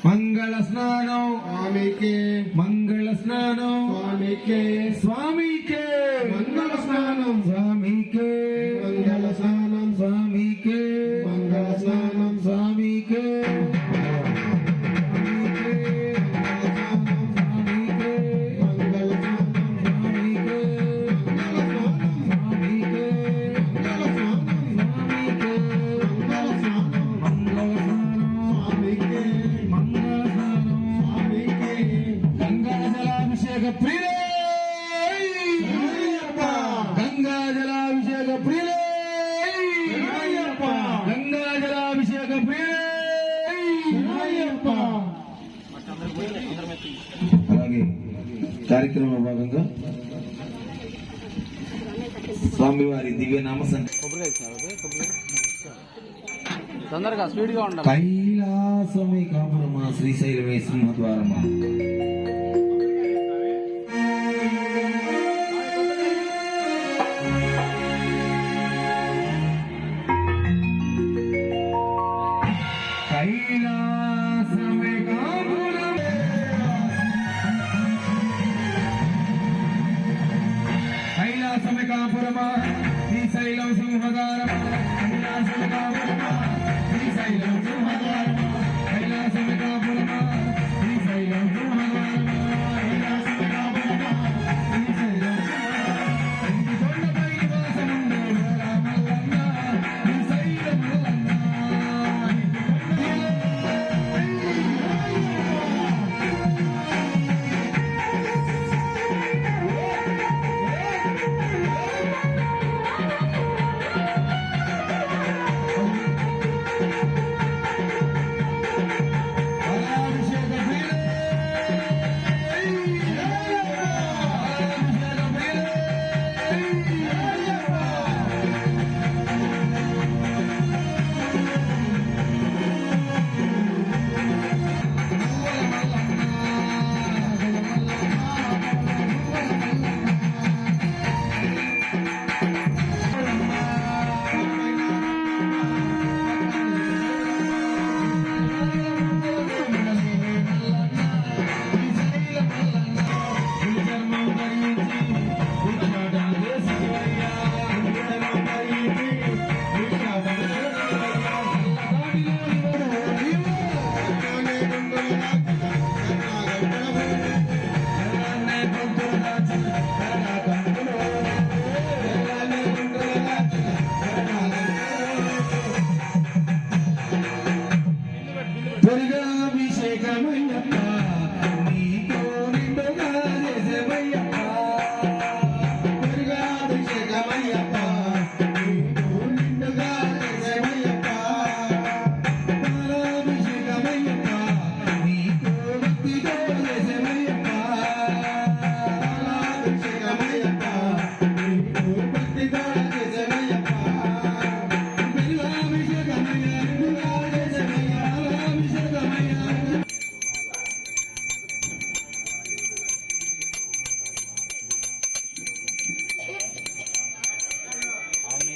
మంగళ స్నానం స్వామికే మంగళ స్నానం స్వామికే స్వామికే మంగళ స్నానం స్వామికే మంగళ స్నానం స్వామికే మంగళ స్నానం స్వామికే గంగా జలాభిషేక ప్రియులే గంగా జలాభిషేక ప్రియులే. అలాగే కార్యక్రమంలో భాగంగా స్వామివారి దివ్యనామ తొందరగా స్పీడ్ గా ఉండాలి. కైలాసమే కాపురమా శ్రీశైలమే సింహద్వారమా కైలాసమే కాపురమా కైలాసమే కాపురమా శ్రీశైలం సింహద్వారమా కైలాసమే కాపురమా శ్రీశైలం సింహద్వారమా కైలాసమే కాపురమా శ్రీశైలం సింహద్వారమా కైలాసమే కాపురమా శ్రీశైలం ఇంటి కొండపై నివాసముండే రామల్లన్న శ్రీశైలం మల్లన్న దుర్గాభిషేకమయ్యప్ప నీతో నిండుగా చేసేవయ్యప్ప దుర్గాభిషేకమయ్యప్ప నీతో నిండుగా చేసేవయ్యప్ప బాలాభిషేకమయ్యప్ప నీతో భక్తితో చేసేవయ్యప్ప బాలాభిషేకమయ్యప్ప నీతో భక్తితో చేసేవయ్యప్ప దుర్గాభిషేకమయ్య నిండుగా చేసేవయ్య బాలాభిషేకమయ్య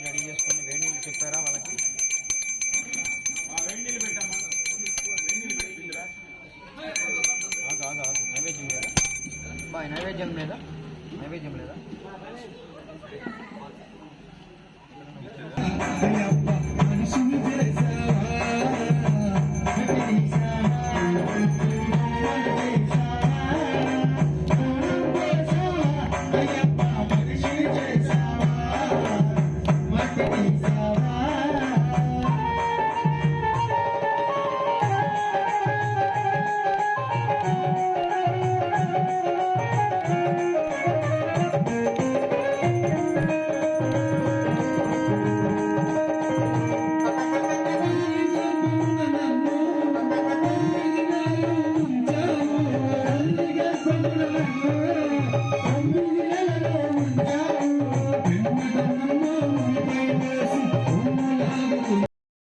రెడీ చేసుకుని వేడి నీళ్ళు చెప్పారా వాళ్ళకి? నైవేద్యం లేదా బాయ్? నైవేద్యం లేదా? నైవేద్యం లేదా?